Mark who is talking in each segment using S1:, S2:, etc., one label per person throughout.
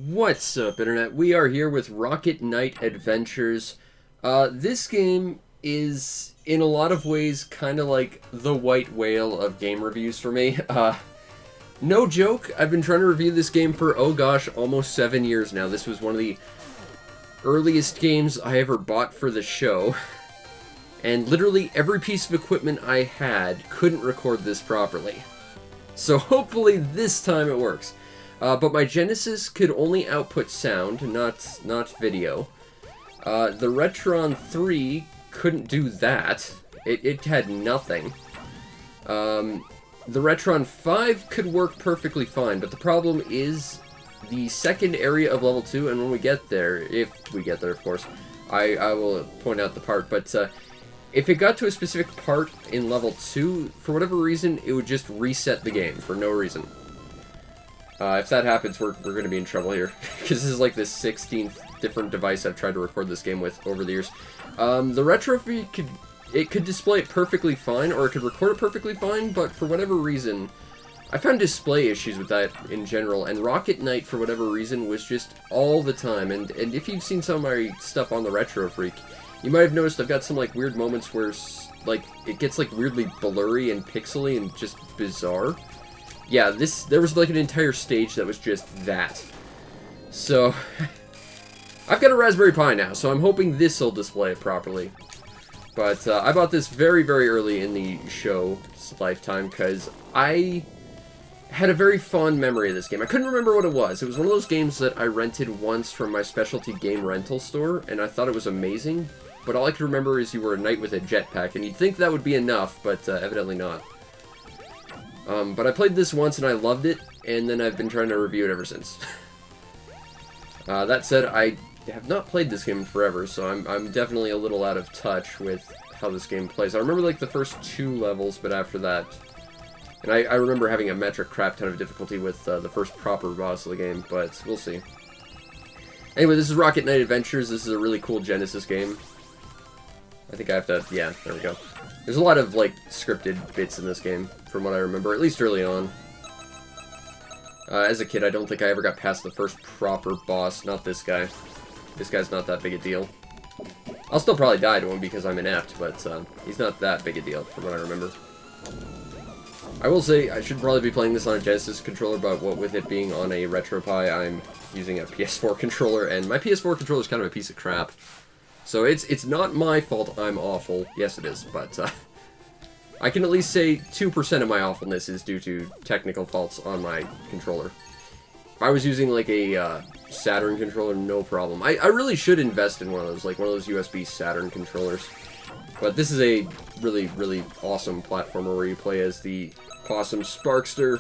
S1: What's up, Internet? We are here with Rocket Knight Adventures. This game is, in a lot of ways, kind of like the white whale of game reviews for me. No joke, I've been trying to review this game for, oh gosh, almost 7 years now. This was one of the earliest games I ever bought for the show. And literally every piece of equipment I had couldn't record this properly. So hopefully this time it works. But my Genesis could only output sound, not video. The Retron 3 couldn't do that. It had nothing. The Retron 5 could work perfectly fine, but the problem is the second area of level 2, and when we get there, if we get there, of course, I will point out the part, but if it got to a specific part in level 2, for whatever reason, it would just reset the game for no reason. If that happens, we're going to be in trouble here, because this is like the 16th different device I've tried to record this game with over the years. The Retro feed could display it perfectly fine, or it could record it perfectly fine, but for whatever reason, I found display issues with that in general, and Rocket Knight, for whatever reason, was just all the time, and if you've seen some of my stuff on the Retro Freak, you might have noticed I've got some, like, weird moments where, like, it gets, like, weirdly blurry and pixely and just bizarre. Yeah, there was like an entire stage that was just that. So, I've got a Raspberry Pi now, so I'm hoping this will display it properly. But I bought this very, very early in the show's lifetime, because I had a very fond memory of this game. I couldn't remember what it was. It was one of those games that I rented once from my specialty game rental store, and I thought it was amazing. But all I could remember is you were a knight with a jetpack, and you'd think that would be enough, but evidently not. But I played this once and I loved it, and then I've been trying to review it ever since. That said, I have not played this game in forever, so I'm definitely a little out of touch with how this game plays. I remember like the first 2 levels, but after that... And I remember having a metric crap ton of difficulty with the first proper boss of the game, but we'll see. Anyway, this is Rocket Knight Adventures. This is a really cool Genesis game. I think I have to... yeah, there we go. There's a lot of, like, scripted bits in this game, from what I remember, at least early on. As a kid, I don't think I ever got past the first proper boss, not this guy. This guy's not that big a deal. I'll still probably die to him because I'm inept, but he's not that big a deal, from what I remember. I will say, I should probably be playing this on a Genesis controller, but what with it being on a RetroPie, I'm using a PS4 controller, and my PS4 controller is kind of a piece of crap. So it's not my fault I'm awful. Yes, it is, but I can at least say 2% of my awfulness is due to technical faults on my controller. If I was using, like, a Saturn controller, no problem. I really should invest in one of those, like one of those USB Saturn controllers. But this is a really, really awesome platformer where you play as the awesome Sparkster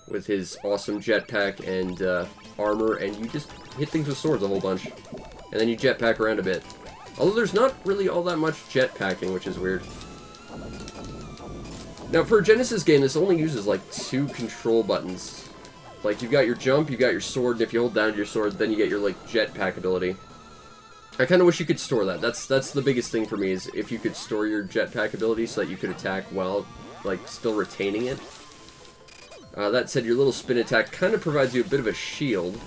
S1: with his awesome jetpack and armor, and you just hit things with swords a whole bunch. And then you jetpack around a bit. Although there's not really all that much jetpacking, which is weird. Now, for a Genesis game, this only uses, like, 2 control buttons. Like, you've got your jump, you've got your sword, and if you hold down to your sword, then you get your, like, jetpack ability. I kind of wish you could store that. That's the biggest thing for me, is if you could store your jetpack ability so that you could attack while, like, still retaining it. That said, your little spin attack kind of provides you a bit of a shield.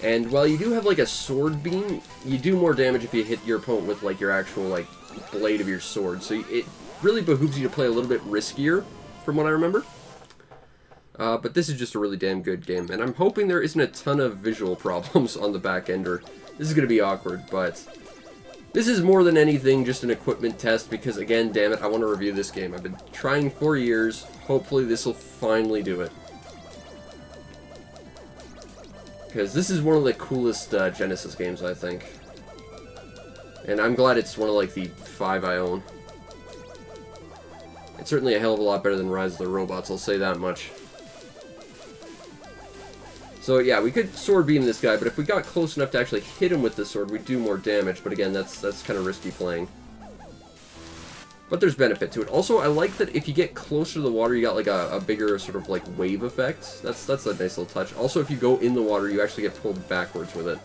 S1: And while you do have, like, a sword beam, you do more damage if you hit your opponent with, like, your actual, like, blade of your sword. So it really behooves you to play a little bit riskier, from what I remember. But this is just a really damn good game, and I'm hoping there isn't a ton of visual problems on the back end, or this is going to be awkward, but this is more than anything just an equipment test, because, again, damn it, I want to review this game. I've been trying for years. Hopefully this will finally do it. Because this is one of the coolest Genesis games, I think. And I'm glad it's one of, like, the 5 I own. It's certainly a hell of a lot better than Rise of the Robots, I'll say that much. So, yeah, we could sword beam this guy, but if we got close enough to actually hit him with the sword, we'd do more damage. But again, that's kind of risky playing. But there's benefit to it. Also, I like that if you get closer to the water, you got like a bigger sort of like wave effect. That's a nice little touch. Also, if you go in the water, you actually get pulled backwards with it.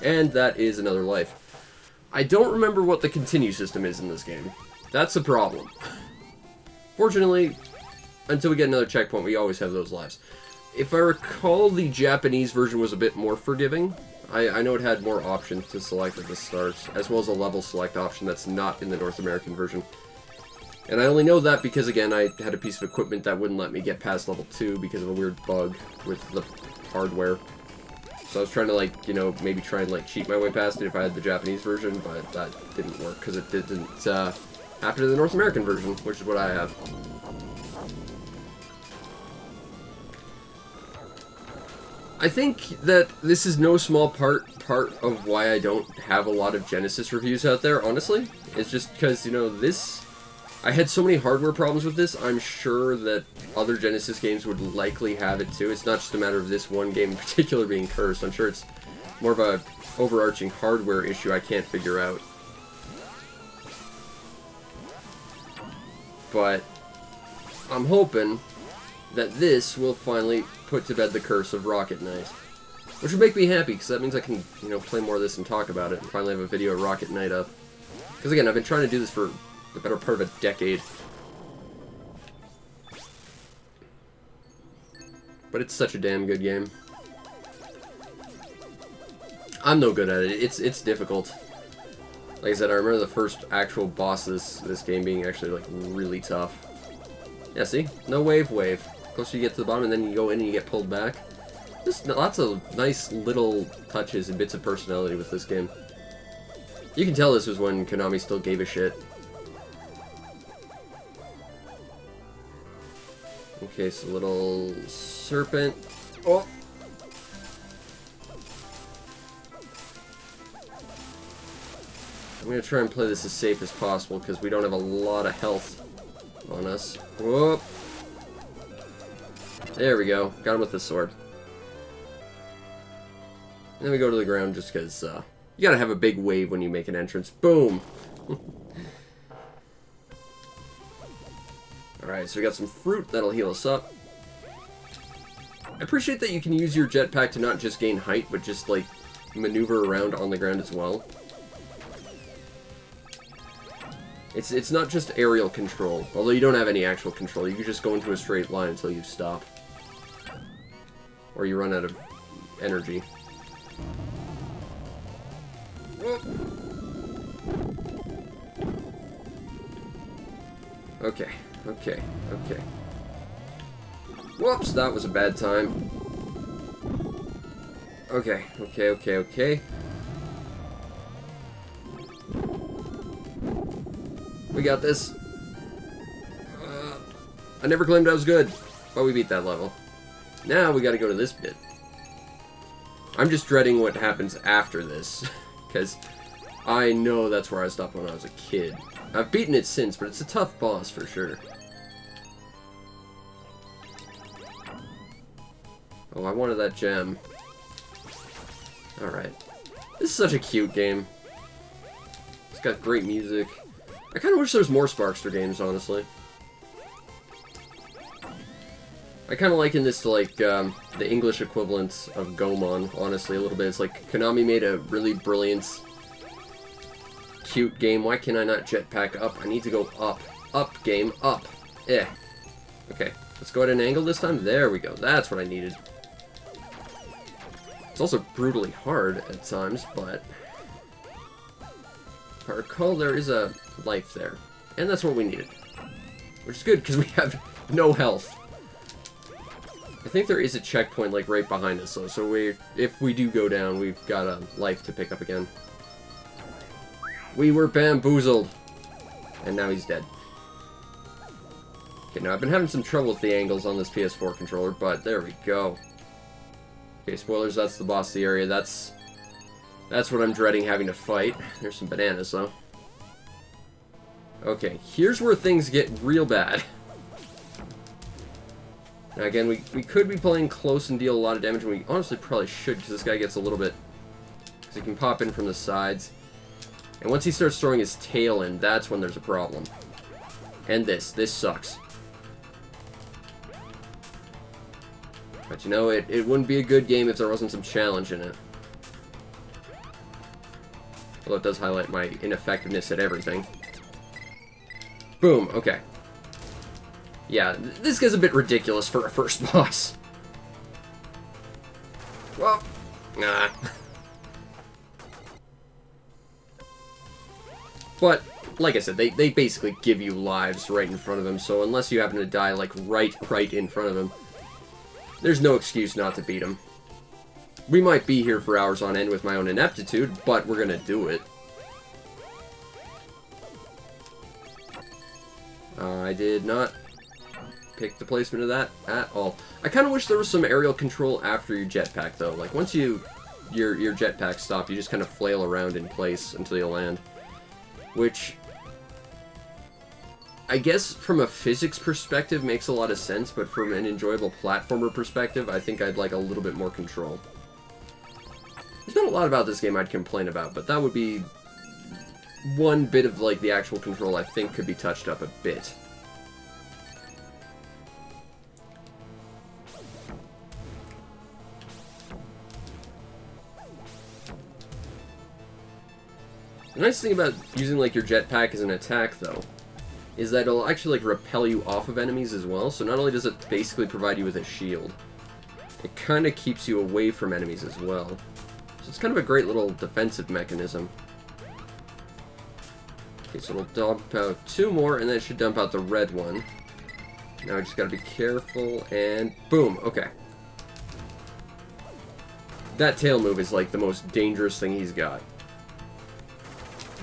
S1: And that is another life. I don't remember what the continue system is in this game. That's a problem. Fortunately, until we get another checkpoint, we always have those lives. If I recall, the Japanese version was a bit more forgiving. I know it had more options to select at the start, as well as a level select option that's not in the North American version. And I only know that because, again, I had a piece of equipment that wouldn't let me get past level 2 because of a weird bug with the hardware. So I was trying to, like, you know, maybe try and, like, cheat my way past it if I had the Japanese version, but that didn't work because it didn't happen to the North American version, which is what I have. I think that this is no small part of why I don't have a lot of Genesis reviews out there, honestly. It's just because, you know, I had so many hardware problems with this, I'm sure that other Genesis games would likely have it too. It's not just a matter of this one game in particular being cursed. I'm sure it's more of a overarching hardware issue I can't figure out. But I'm hoping that this will finally put to bed the curse of Rocket Knight. Which would make me happy, because that means I can, you know, play more of this and talk about it, and finally have a video of Rocket Knight up. Because again, I've been trying to do this for the better part of a decade. But it's such a damn good game. I'm no good at it. It's difficult. Like I said, I remember the first actual boss of this game being actually, like, really tough. Yeah, see? No wave. Closer you get to the bottom, and then you go in and you get pulled back. Just lots of nice little touches and bits of personality with this game. You can tell this was when Konami still gave a shit. Okay, so little serpent. Oh! I'm gonna try and play this as safe as possible because we don't have a lot of health on us. Whoop! There we go. Got him with the sword. And then we go to the ground just because you gotta have a big wave when you make an entrance. Boom! Alright, so we got some fruit that'll heal us up. I appreciate that you can use your jetpack to not just gain height, but just, like, maneuver around on the ground as well. It's not just aerial control, although you don't have any actual control. You can just go into a straight line until you stop. Or you run out of energy. Okay. Whoops, that was a bad time. Okay. We got this. I never claimed I was good, but we beat that level. Now we gotta go to this bit. I'm just dreading what happens after this, because I know that's where I stopped when I was a kid. I've beaten it since, but it's a tough boss for sure. Oh, I wanted that gem. Alright. This is such a cute game. It's got great music. I kind of wish there was more Sparkster games, honestly. I kind of liken this to, like, the English equivalent of Gomon, honestly, a little bit. It's like, Konami made a really brilliant, cute game. Why can I not jetpack up? I need to go up. Up, game, up. Eh. Okay, let's go at an angle this time. There we go. That's what I needed. It's also brutally hard at times, but if I recall, there is a life there. And that's what we needed. Which is good, because we have no health. I think there is a checkpoint, like, right behind us, though. So if we do go down, we've got a life to pick up again. We were bamboozled. And now he's dead. Okay, now I've been having some trouble with the angles on this PS4 controller, but there we go. Okay, spoilers, that's the boss of the area. That's what I'm dreading having to fight. There's some bananas, though. Okay, here's where things get real bad. Now again, we could be playing close and deal a lot of damage, and we honestly probably should, because this guy gets a little bit... because he can pop in from the sides. And once he starts throwing his tail in, that's when there's a problem. And this sucks. But you know, it wouldn't be a good game if there wasn't some challenge in it. Although it does highlight my ineffectiveness at everything. Boom, okay. Yeah, this guy's a bit ridiculous for a first boss. Well, nah. But, like I said, they basically give you lives right in front of him, so unless you happen to die, like, right in front of him, there's no excuse not to beat him. We might be here for hours on end with my own ineptitude, but we're gonna do it. I did not pick the placement of that at all. I kind of wish there was some aerial control after your jetpack, though. Like, once your jetpack stop, you just kind of flail around in place until you land. Which, I guess from a physics perspective makes a lot of sense, but from an enjoyable platformer perspective, I think I'd like a little bit more control. There's not a lot about this game I'd complain about, but that would be one bit of, like, the actual control I think could be touched up a bit. The nice thing about using, like, your jetpack as an attack, though, is that it'll actually, like, repel you off of enemies as well, so not only does it basically provide you with a shield, it kind of keeps you away from enemies as well. So it's kind of a great little defensive mechanism. Okay, so it'll dump out 2 more, and then it should dump out the red one. Now I just gotta be careful, and boom, okay. That tail move is, like, the most dangerous thing he's got.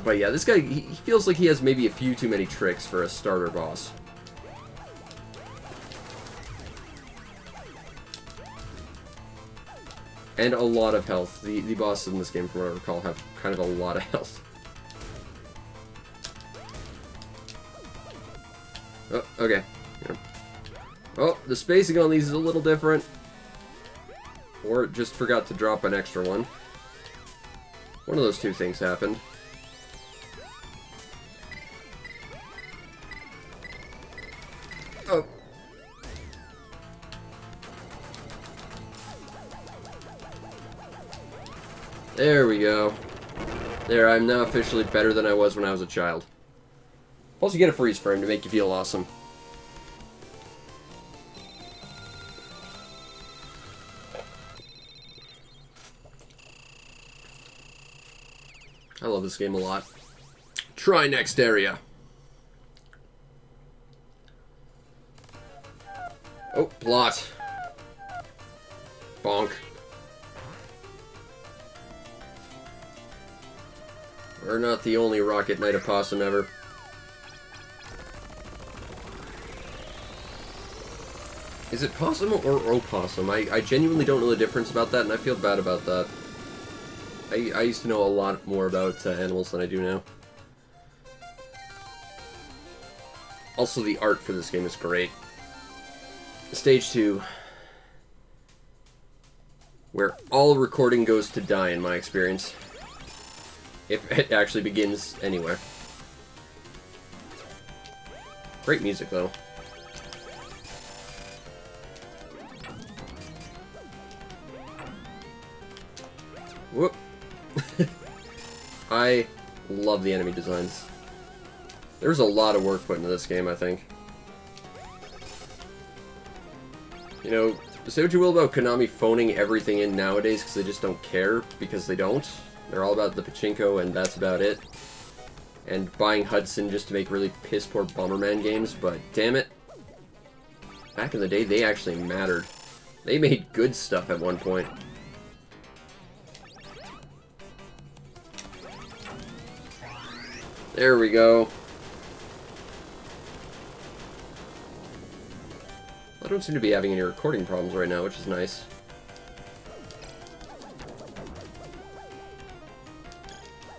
S1: But yeah, this guy, he feels like he has maybe a few too many tricks for a starter boss. And a lot of health. The bosses in this game, from what I recall, have kind of a lot of health. Oh, okay. Yeah. Oh, the spacing on these is a little different. Or it just forgot to drop an extra one. One of those two things happened. Oh. There we go. There, I'm now officially better than I was when I was a child. Plus, you get a freeze frame to make you feel awesome. I love this game a lot. Try next area. Oh, plot. Bonk. We're not the only Rocket Knight opossum ever. Is it possum or opossum? I genuinely don't know the difference about that, and I feel bad about that. I used to know a lot more about animals than I do now. Also, the art for this game is great. Stage 2. Where all recording goes to die, in my experience. If it actually begins anywhere. Great music, though. Whoop. I love the enemy designs. There's a lot of work put into this game, I think. You know, say what you will about Konami phoning everything in nowadays because they just don't care, because they don't. They're all about the pachinko, and that's about it. And buying Hudson just to make really piss-poor Bomberman games, but damn it. Back in the day, they actually mattered. They made good stuff at one point. There we go. I don't seem to be having any recording problems right now, which is nice.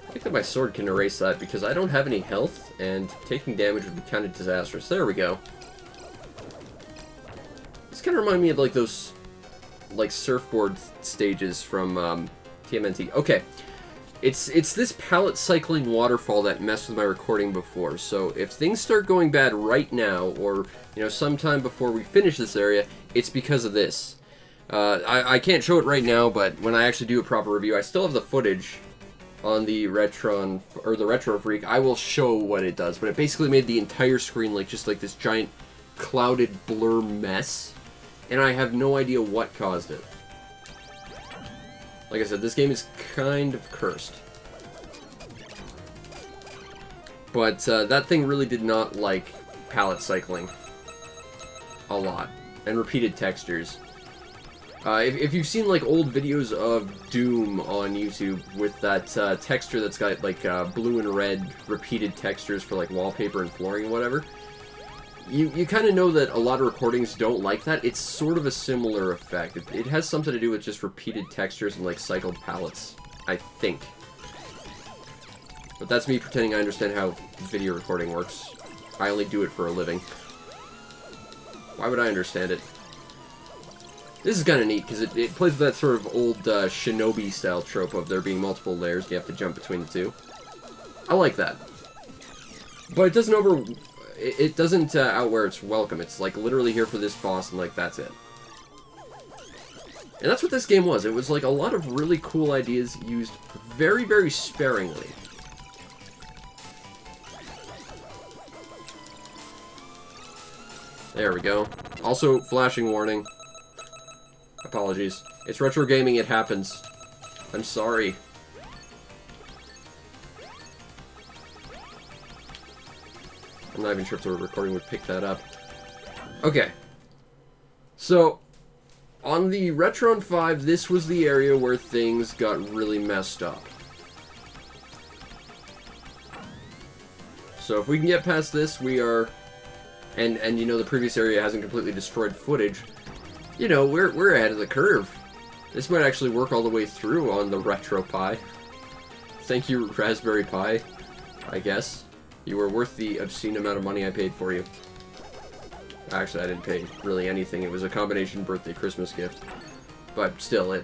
S1: I think that my sword can erase that because I don't have any health, and taking damage would be kind of disastrous. There we go. This kind of reminds me of like those like surfboard stages from TMNT. Okay. It's this pallet cycling waterfall that messed with my recording before, so if things start going bad right now, or, you know, sometime before we finish this area, it's because of this. I can't show it right now, but when I actually do a proper review, I still have the footage on the Retro Freak. I will show what it does, but it basically made the entire screen like just like this giant clouded blur mess, and I have no idea what caused it. Like I said, this game is kind of cursed. But that thing really did not like palette cycling a lot, and repeated textures. If you've seen like old videos of Doom on YouTube with that texture that's got like blue and red repeated textures for like wallpaper and flooring and whatever, you kind of know that a lot of recordings don't like that. It's sort of a similar effect. It has something to do with just repeated textures and like cycled palettes, I think. But that's me pretending I understand how video recording works. I only do it for a living. Why would I understand it? This is kind of neat, because it plays with that sort of old shinobi-style trope of there being multiple layers, you have to jump between the two. I like that. But it doesn't outwear its welcome. It's like literally here for this boss, and like that's it. And that's what this game was. It was like a lot of really cool ideas used very, very sparingly. There we go. Also, flashing warning. Apologies. It's retro gaming, it happens. I'm sorry. I'm not even sure if the recording would pick that up. Okay. So, on the Retron 5, this was the area where things got really messed up. So if we can get past this, we are... And you know, the previous area hasn't completely destroyed footage. You know, we're ahead of the curve. This might actually work all the way through on the Retro Pi. Thank you, Raspberry Pi, I guess. You were worth the obscene amount of money I paid for you. Actually, I didn't pay really anything. It was a combination birthday Christmas gift. But still,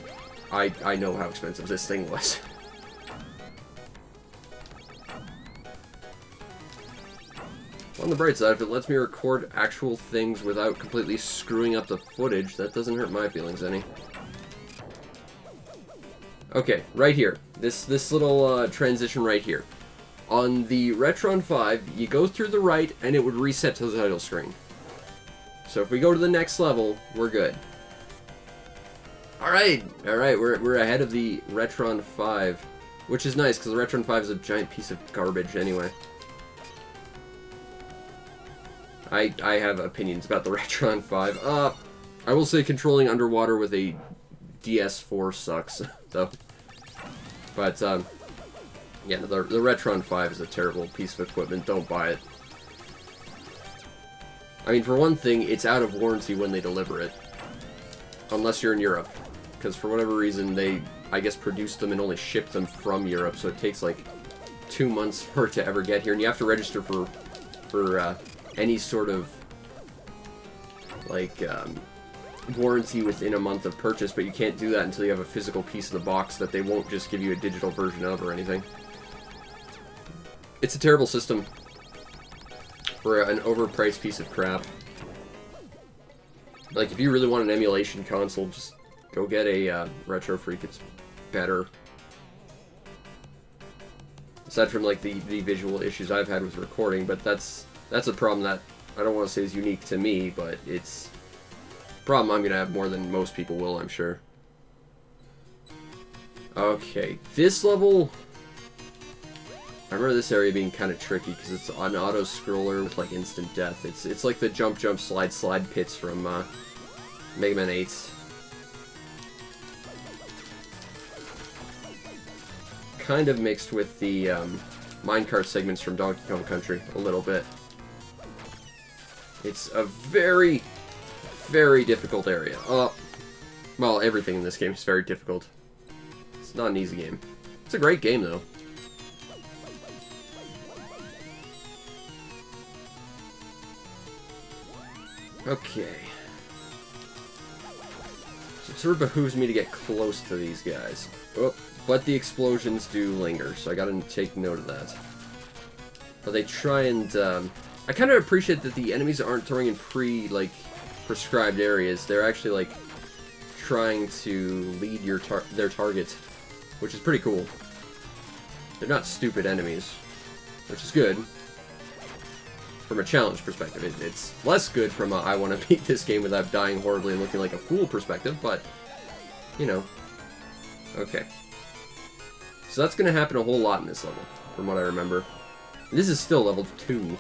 S1: I know how expensive this thing was. On the bright side, if it lets me record actual things without completely screwing up the footage, that doesn't hurt my feelings any. Okay, right here. This little transition right here. On the Retron 5, you go through the right, and it would reset to the title screen. So if we go to the next level, we're good. Alright, we're ahead of the Retron 5. Which is nice, because the Retron 5 is a giant piece of garbage anyway. I have opinions about the Retron 5. I will say controlling underwater with a DS4 sucks, though. But, yeah, the Retron 5 is a terrible piece of equipment. Don't buy it. I mean, for one thing, it's out of warranty when they deliver it. Unless you're in Europe. Because for whatever reason, they, I guess, produced them and only shipped them from Europe, so it takes, like, 2 months for it to ever get here. And you have to register for any sort of, like, warranty within a month of purchase, but you can't do that until you have a physical piece of the box that they won't just give you a digital version of or anything. It's a terrible system for an overpriced piece of crap. Like, if you really want an emulation console, just go get a Retro Freak. It's better. Aside from, like, the visual issues I've had with recording, but that's a problem that I don't want to say is unique to me, but it's a problem I'm going to have more than most people will, I'm sure. Okay, this level... I remember this area being kind of tricky, because it's an auto-scroller with, like, instant death. It's like the jump, jump, slide, slide pits from Mega Man 8. Kind of mixed with the minecart segments from Donkey Kong Country, a little bit. It's a very, very difficult area. Well, everything in this game is very difficult. It's not an easy game. It's a great game, though. Okay. So it sort of behooves me to get close to these guys. Oh, but the explosions do linger, so I gotta take note of that. But they try and, I kind of appreciate that the enemies aren't throwing in prescribed areas. They're actually, like, trying to lead their target, which is pretty cool. They're not stupid enemies, which is good. From a challenge perspective. It's less good from a I want to beat this game without dying horribly and looking like a fool perspective, but, you know. Okay. So that's going to happen a whole lot in this level, from what I remember. And this is still level 2.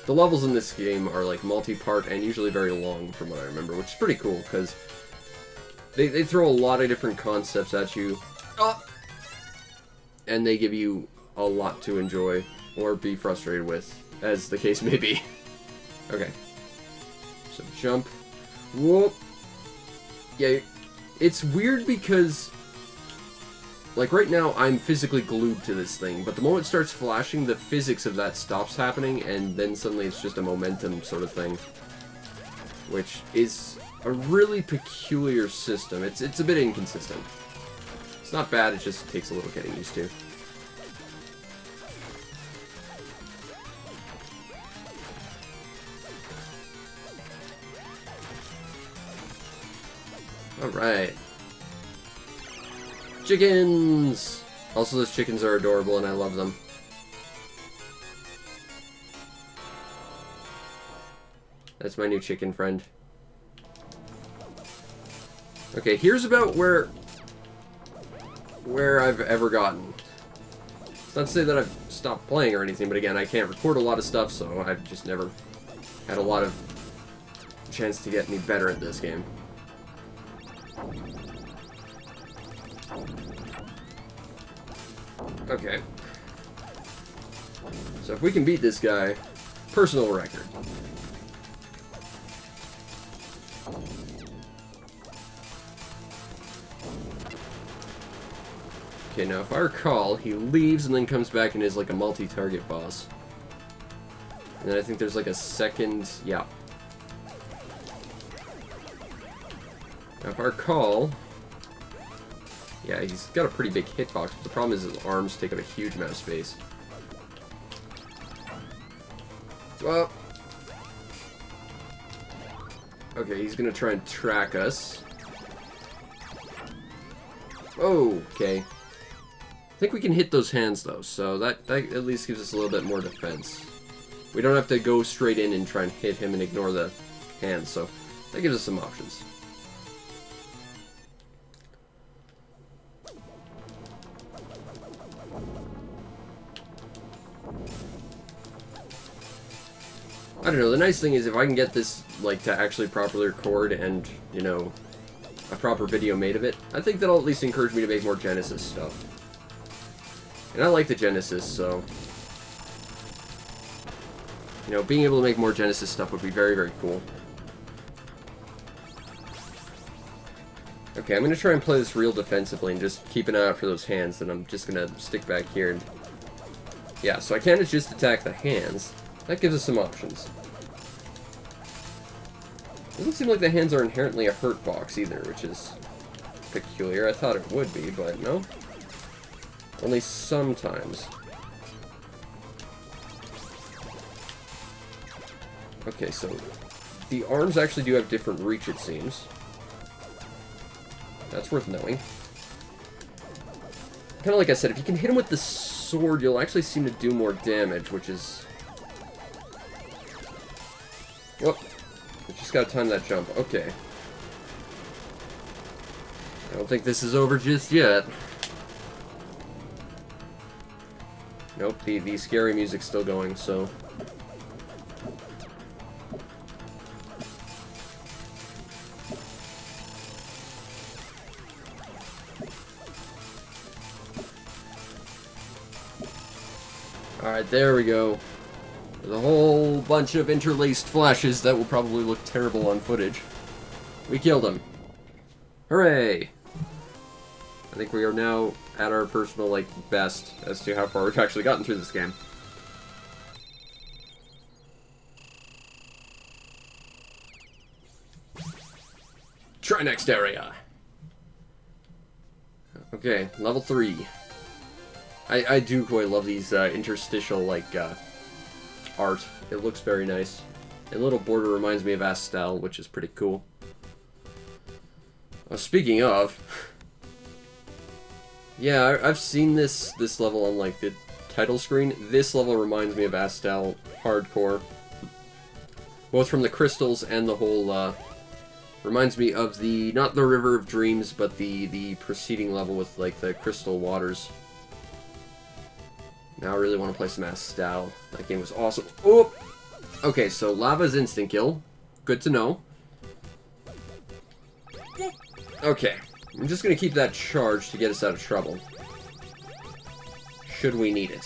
S1: The levels in this game are like multi-part and usually very long, from what I remember, which is pretty cool, because they throw a lot of different concepts at you. Oh! And they give you a lot to enjoy, or be frustrated with, as the case may be. Okay. So jump. Whoop! Yeah, it's weird because, like, right now I'm physically glued to this thing, but the moment it starts flashing, the physics of that stops happening, and then suddenly it's just a momentum sort of thing. Which is a really peculiar system. It's a bit inconsistent. It's not bad, it just takes a little getting used to. Alright. Chickens! Also, those chickens are adorable and I love them. That's my new chicken friend. Okay, here's about where I've ever gotten. It's not to say that I've stopped playing or anything, but again, I can't record a lot of stuff, so I've just never had a lot of chance to get any better at this game. Okay. So if we can beat this guy, personal record. Okay, now if I recall, he leaves and then comes back and is like a multi-target boss. And then I think there's like a second... yeah. Now if I recall... yeah, he's got a pretty big hitbox, but the problem is his arms take up a huge amount of space. Well... okay, he's gonna try and track us. Oh, okay. I think we can hit those hands, though, so that at least gives us a little bit more defense. We don't have to go straight in and try and hit him and ignore the hands, so that gives us some options. I don't know, the nice thing is if I can get this, like, to actually properly record and, you know, a proper video made of it, I think that'll at least encourage me to make more Genesis stuff. And I like the Genesis, so... you know, being able to make more Genesis stuff would be very, very cool. Okay, I'm going to try and play this real defensively and just keep an eye out for those hands, and I'm just going to stick back here and... yeah, so I can't just attack the hands. That gives us some options. Doesn't seem like the hands are inherently a hurt box either, which is peculiar. I thought it would be, but no. Only sometimes. Okay, so the arms actually do have different reach, it seems. That's worth knowing. Kind of like I said, if you can hit him with the sword, you'll actually seem to do more damage, which is... whoop. I just gotta time that jump. Okay. I don't think this is over just yet. Nope, the scary music's still going, so... alright, there we go. There's a whole bunch of interlaced flashes that will probably look terrible on footage. We killed him. Hooray! I think we are now at our personal, like, best as to how far we've actually gotten through this game. Try next area. Okay, level 3. I do quite love these interstitial, like, art. It looks very nice. A little border reminds me of Astel, which is pretty cool. Speaking of... yeah, I've seen this level on, like, the title screen. This level reminds me of Astel hardcore. Both from the crystals and the whole, Reminds me of the, not the River of Dreams, but the preceding level with, like, the crystal waters. Now I really want to play some Astal. That game was awesome. Oh! Okay, so lava's instant kill. Good to know. Okay. I'm just going to keep that charged to get us out of trouble. Should we need it.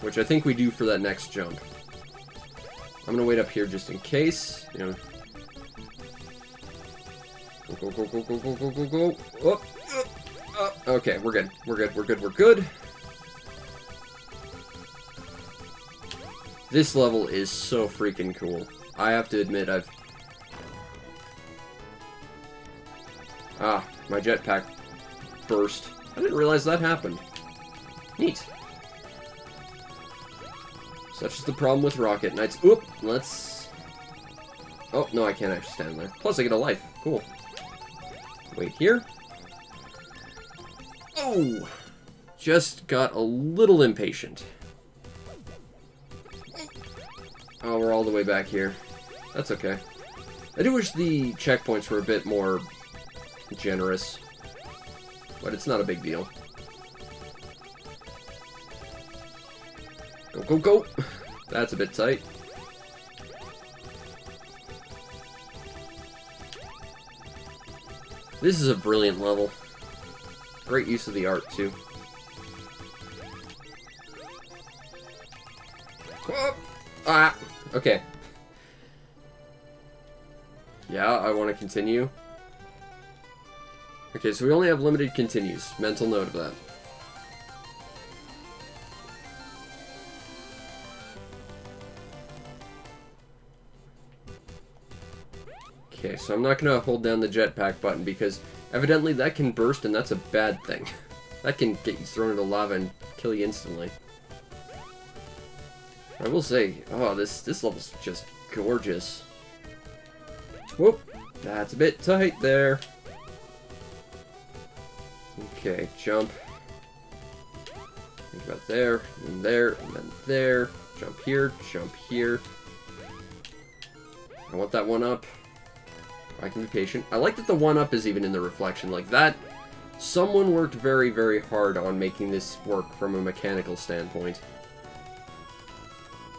S1: Which I think we do for that next jump. I'm going to wait up here just in case. You know. Go, go, go, go, go, go, go, go, go. Oh, okay, we're good. We're good, we're good, we're good. This level is so freaking cool. I have to admit, Ah, my jetpack burst. I didn't realize that happened. Neat. Such is the problem with Rocket Knights. Oop, let's... Oh, no, I can't actually stand there. Plus, I get a life. Cool. Wait here. Oh! Just got a little impatient. Oh, we're all the way back here. That's okay. I do wish the checkpoints were a bit more generous. But it's not a big deal. Go, go, go! That's a bit tight. This is a brilliant level. Great use of the art, too. Oh! Ah! Okay. Yeah, I want to continue. Okay, so we only have limited continues. Mental note of that. Okay, so I'm not going to hold down the jetpack button because evidently that can burst and that's a bad thing. That can get you thrown into lava and kill you instantly. I will say, oh, this level's just gorgeous. Whoop, that's a bit tight there. Okay, jump. Think about there, and there, and then there. Jump here, jump here. I want that one up. I can be patient. I like that the one-up is even in the reflection. Like that, someone worked very, very hard on making this work from a mechanical standpoint.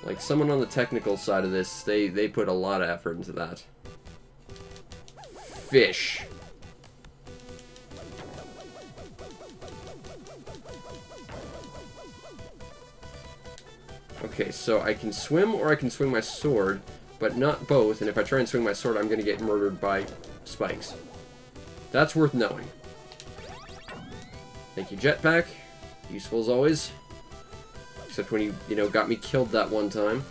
S1: Like, someone on the technical side of this, they put a lot of effort into that. Fish. Okay, so I can swim or I can swing my sword, but not both, and if I try and swing my sword, I'm going to get murdered by spikes. That's worth knowing. Thank you, jetpack. Useful as always. Except when you know, got me killed that one time.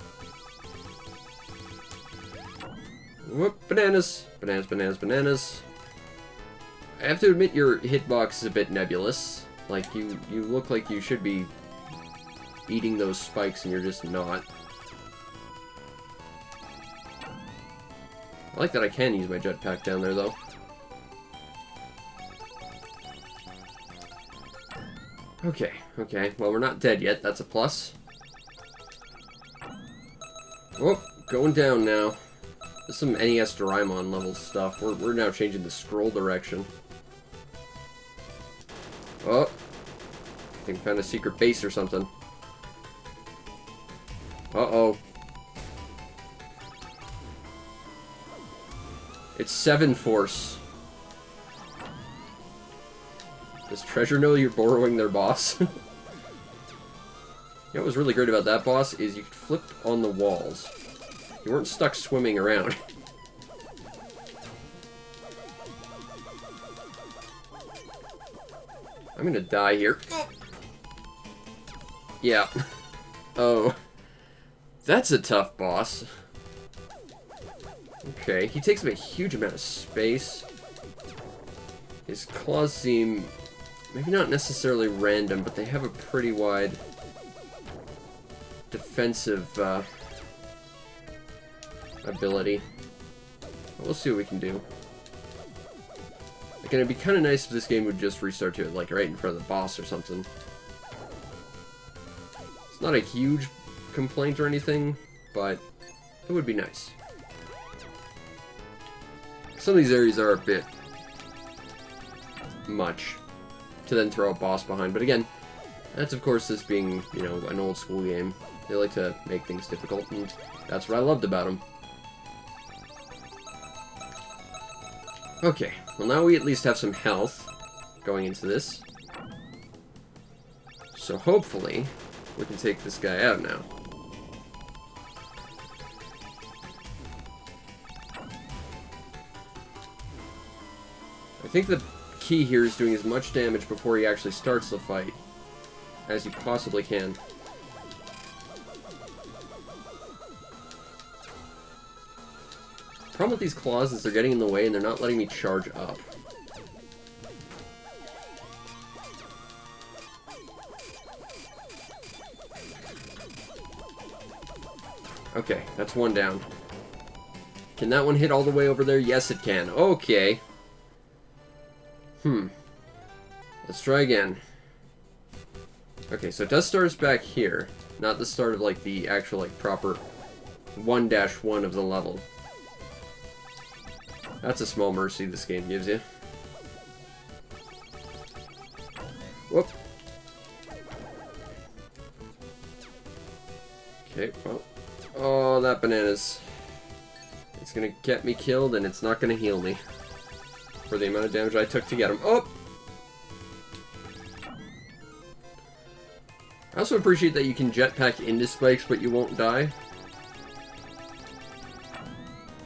S1: Whoop, bananas. Bananas, bananas, bananas. I have to admit your hitbox is a bit nebulous. Like, you look like you should be eating those spikes and you're just not. I like that I can use my jetpack down there, though. Okay, okay. Well, we're not dead yet. That's a plus. Oh, going down now. This is some NES Doraemon level stuff. We're now changing the scroll direction. Oh. I think we found a secret base or something. Uh-oh. It's 7 Force. Does Treasure know you're borrowing their boss? You know what was really great about that boss is you could flip on the walls. You weren't stuck swimming around. I'm gonna die here. Yeah. Oh. That's a tough boss. Okay, he takes up a huge amount of space. His claws seem maybe not necessarily random, but they have a pretty wide defensive ability. We'll see what we can do. Like, it'd be kind of nice if this game would just restart to it, like right in front of the boss or something. It's not a huge complaint or anything, but it would be nice. Some of these areas are a bit much to then throw a boss behind. But again, that's of course this being, you know, an old school game. They like to make things difficult, and that's what I loved about them. Okay, well now we at least have some health going into this. So hopefully we can take this guy out now. I think the key here is doing as much damage before he actually starts the fight as you possibly can. The problem with these claws is they're getting in the way and they're not letting me charge up. Okay, that's one down. Can that one hit all the way over there? Yes, it can. Okay. Let's try again. Okay, so it does start us back here. Not the start of, like, the actual, like, proper 1-1 of the level. That's a small mercy this game gives you. Whoop. Okay, well. Oh, that bananas. It's gonna get me killed, and it's not gonna heal me for the amount of damage I took to get him. Oh! I also appreciate that you can jetpack into spikes, but you won't die.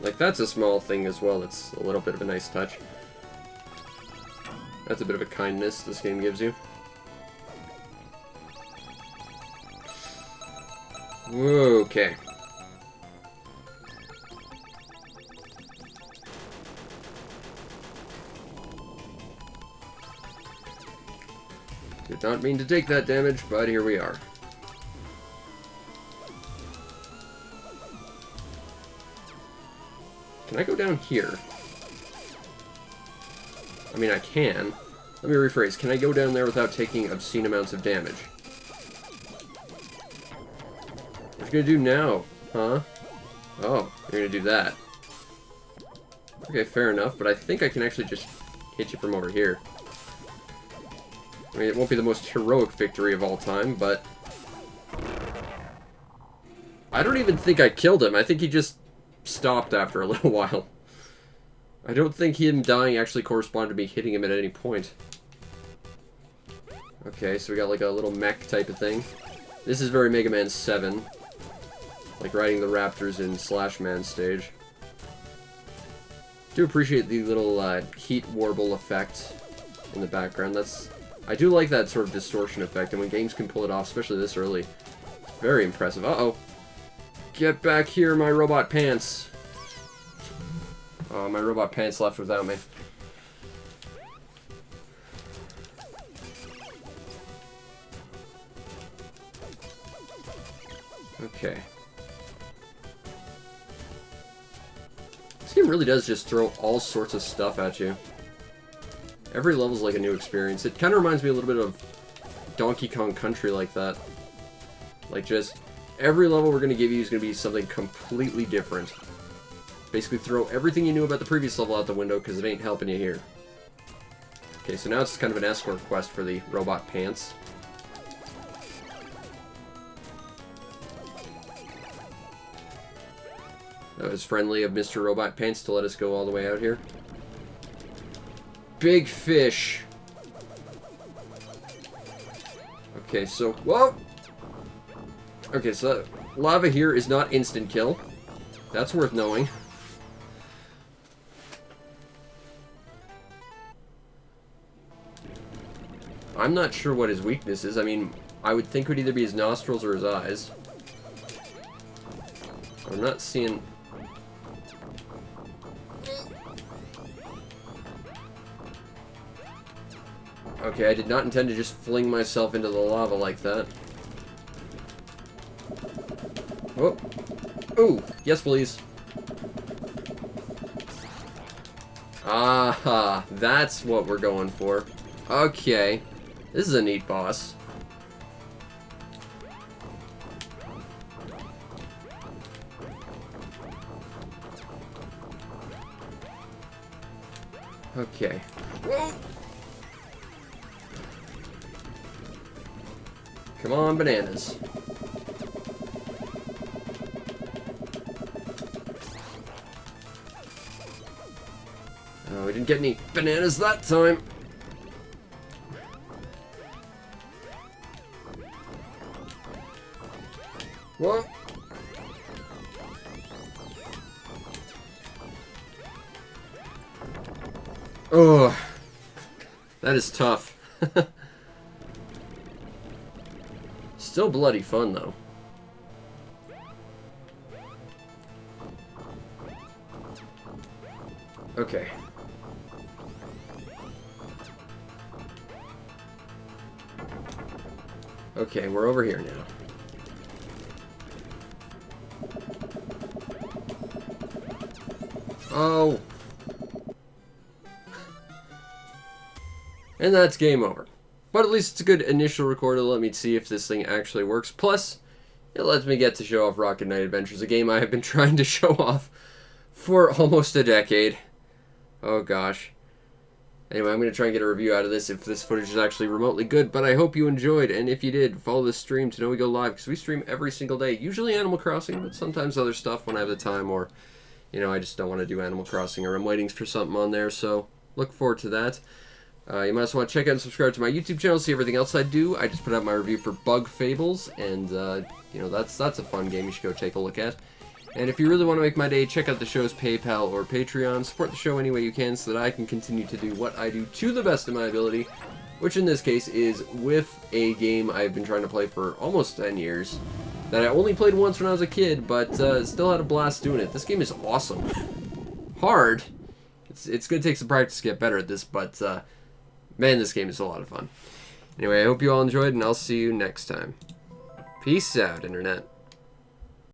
S1: Like, that's a small thing as well. That's a little bit of a nice touch. That's a bit of a kindness this game gives you. Okay. Did not mean to take that damage, but here we are. Can I go down here? I mean, I can. Let me rephrase. Can I go down there without taking obscene amounts of damage? What you gonna do now? Huh? Oh, you're gonna do that. Okay, fair enough, but I think I can actually just hit you from over here. I mean, it won't be the most heroic victory of all time, but I don't even think I killed him. I think he just stopped after a little while. I don't think him dying actually corresponded to me hitting him at any point. Okay, so we got like a little mech type of thing. This is very Mega Man 7. Like riding the raptors in Slash Man stage. Do appreciate the little heat warble effect in the background. I do like that sort of distortion effect, and when games can pull it off, especially this early, very impressive. Uh-oh. Get back here, my robot pants. Oh, my robot pants left without me. Okay. This game really does just throw all sorts of stuff at you. Every level's like a new experience. It kind of reminds me a little bit of Donkey Kong Country like that. Like just, every level we're going to give you is going to be something completely different. Basically throw everything you knew about the previous level out the window because it ain't helping you here. Okay, so now it's kind of an escort quest for the robot pants. That was friendly of Mr. Robot Pants to let us go all the way out here. Big fish. Okay, so, whoa! Okay, so lava here is not instant kill. That's worth knowing. I'm not sure what his weakness is. I mean, I would think it would either be his nostrils or his eyes. I'm not seeing... Okay, I did not intend to just fling myself into the lava like that. Oh. Ooh, yes please. Aha, that's what we're going for. Okay, this is a neat boss. Okay. Whoa! Come on, bananas. Oh, we didn't get any bananas that time. Whoa. Oh, that is tough. Still bloody fun, though. Okay. Okay, we're over here now. Oh. And that's game over. But at least it's a good initial record to let me see if this thing actually works. Plus, it lets me get to show off Rocket Knight Adventures, a game I have been trying to show off for almost a decade. Oh gosh. Anyway, I'm going to try and get a review out of this if this footage is actually remotely good, but I hope you enjoyed, and if you did, follow this stream to know we go live, because we stream every single day. Usually Animal Crossing, but sometimes other stuff when I have the time, or, you know, I just don't want to do Animal Crossing, or I'm waiting for something on there, so look forward to that. You might also want to check out and subscribe to my YouTube channel, see everything else I do. I just put out my review for Bug Fables, and, you know, that's a fun game you should go take a look at. And if you really want to make my day, check out the show's PayPal or Patreon. Support the show any way you can so that I can continue to do what I do to the best of my ability, which in this case is with a game I've been trying to play for almost 10 years, that I only played once when I was a kid, but still had a blast doing it. This game is awesome. Hard. It's going to take some practice to get better at this, but man, this game is a lot of fun. Anyway, I hope you all enjoyed, and I'll see you next time. Peace out, Internet.